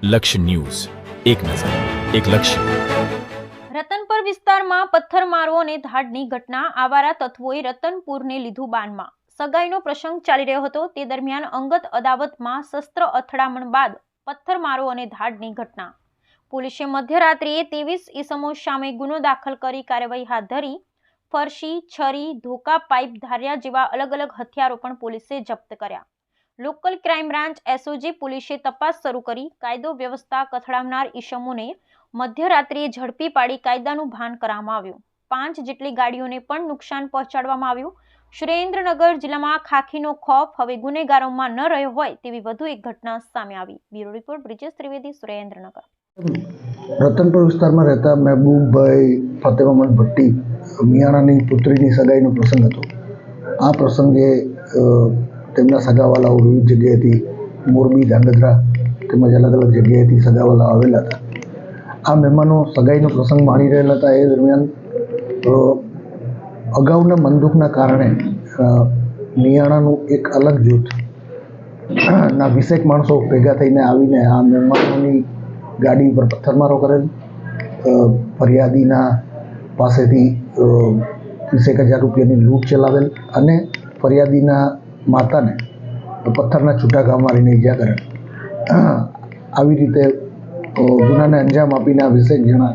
લક્ષ્ય ન્યૂઝ, એક નજર, એક લક્ષ્ય. રતનપર વિસ્તારમાં પથ્થરમારો અને ધાડની ઘટના. આવારા તત્વોએ રતનપુરને લીધું બાનમાં. સગાઈનો પ્રસંગ ચાલી રહ્યો હતો તે દરમિયાન અંગત અદાવતમાં શસ્ત્ર અથડામણ બાદ પથ્થરમારો અને ધાડની ઘટના. પોલીસે મધ્યરાત્રિએ 23 ઈસમો સામે ગુનો દાખલ કરી કાર્યવાહી હાથ ધરી. ફરસી, છરી, ધોકા પાઇપ, ધારિયા જેવા અલગ અલગ હથિયારો પણ પોલીસે જપ્ત કર્યા. લોકલ ક્રાઇમ બ્રાન્ચ એસઓજી પોલીસે તપાસ શરૂ કરી કાયદો વ્યવસ્થા કથળાવનાર ઈસમોને મધ્યરાત્રિએ ઝડપી પાડી કાયદાનું ભાન કરવામાં આવ્યું. 5 જેટલી ગાડીઓને પણ નુકસાન પહોંચાડવામાં આવ્યું. સુરેન્દ્રનગર જિલ્લામાં ખાખીનો ખોફ હવે ગુનેગારોમાં ન રહ્યો હોય તેવી વધુ એક ઘટના સામે આવી. Bureau report Brijesh Trivedi, Surendranagar. રતનપુર વિસ્તારમાં રહેતા મહેબૂબભાઈ ફતેમામદ ભટ્ટી મિયાણાની પુત્રીની સગાઈનો પ્રસંગ હતો. આ પ્રસંગે તેમના સગાવાલાઓ વિવિધ જગ્યાએથી મોરબી, ધાંગધ્રા તેમજ અલગ અલગ જગ્યાએથી સગાવાલા આવેલા હતા. આ મહેમાનો સગાઈનો પ્રસંગ માણી રહેલા હતા. એ દરમિયાન અગાઉના બંદૂકના કારણે મિયાણાનું એક અલગ જૂથ ના 20 માણસો ભેગા થઈને આવીને આ મહેમાનોની ગાડી ઉપર પથ્થરમારો કરેલ. ફરિયાદીના પાસેથી 20,000 રૂપિયાની લૂંટ ચલાવેલ અને ફરિયાદીના માતાને પથ્થરના છૂટા ઘા મારીને ઈજા કરેલ. આવી રીતે ગુનાને અંજામ આપીને આ 20 જણા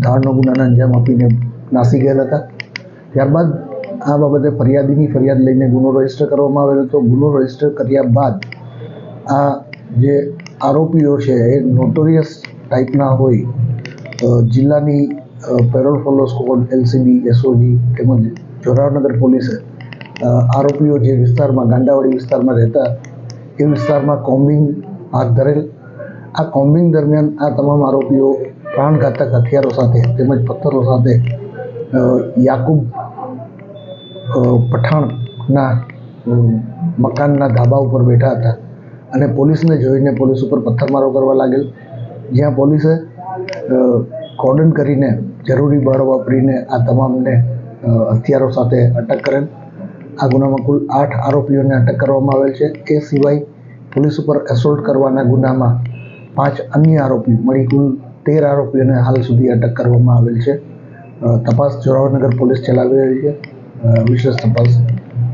ધાડનો ગુનાને અંજામ આપીને નાસી ગયેલા હતા. ત્યારબાદ આ બાબતે ફરિયાદીની ફરિયાદ લઈને ગુનો રજીસ્ટર કરવામાં આવેલો હતો. ગુનો રજીસ્ટર કર્યા બાદ આ જે આરોપીઓ છે એ નોટોરિયસ ટાઈપના હોય. જિલ્લાની parole follow squad, LCB, SOG તેમજ જોરાવરનગર પોલીસે આરોપીઓ જે વિસ્તારમાં ગાંડાવાડી વિસ્તારમાં રહેતા એ વિસ્તારમાં કોમ્બિંગ હાથ ધરેલ. આ કોમ્બિંગ દરમિયાન આ તમામ આરોપીઓ પ્રાણઘાતક હથિયારો સાથે તેમજ પથ્થરો સાથે યાકુબ પઠાણના મકાનના ધાબા ઉપર બેઠા હતા અને પોલીસને જોઈને પોલીસ ઉપર પથ્થરમારો કરવા લાગેલ. જ્યાં પોલીસે કોર્ડન કરીને જરૂરી બળ વાપરીને આ તમામને હથિયારો સાથે અટક કરેલ. આ ગુનામાં કુલ 8 આરોપીઓને અટક કરવામાં આવેલ છે. એ સિવાય પોલીસ ઉપર એસોલ્ટ કરવાના ગુનામાં 5 અન્ય આરોપી મળી કુલ 13 આરોપીઓને હાલ સુધી અટક કરવામાં આવેલ છે. તપાસ જોરાવરનગર પોલીસ ચલાવી રહી છે. વિશેષ તપાસ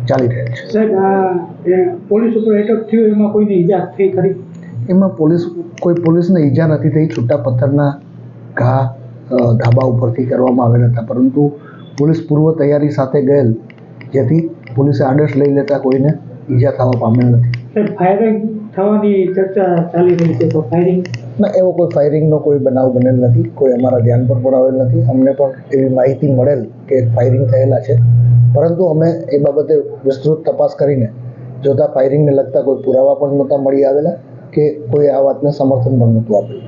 ચાલી રહેલ છે. પોલીસ ઉપર એટેક થયો એમાં કોઈને ઈજા થઈ ખરી? એમાં કોઈ પોલીસને ઈજા નથી થઈ. છૂટા પથ્થરના ઘા ધાબા ઉપરથી કરવામાં આવેલા હતા, પરંતુ પોલીસ પૂર્વ તૈયારી સાથે ગયેલ, જેથી પોલીસે આદેશ લઈ લેતા કોઈને ઈજા થવા પામેલ નથી. ફાયરિંગ થવાની ચર્ચા ચાલી રહી છે, તો ફાયરિંગ ના, એવો કોઈ ફાયરિંગનો કોઈ બનાવ બનેલ નથી. કોઈ અમારા ધ્યાન પર પણ આવેલ નથી. અમને પણ એવી માહિતી મળેલ કે ફાયરિંગ થયેલા છે, પરંતુ અમે એ બાબતે વિસ્તૃત તપાસ કરીને જોતા ફાયરિંગને લગતા કોઈ પુરાવા પણ નહોતા મળી આવેલા કે કોઈ આ વાતને સમર્થન પણ નહોતું આપેલું.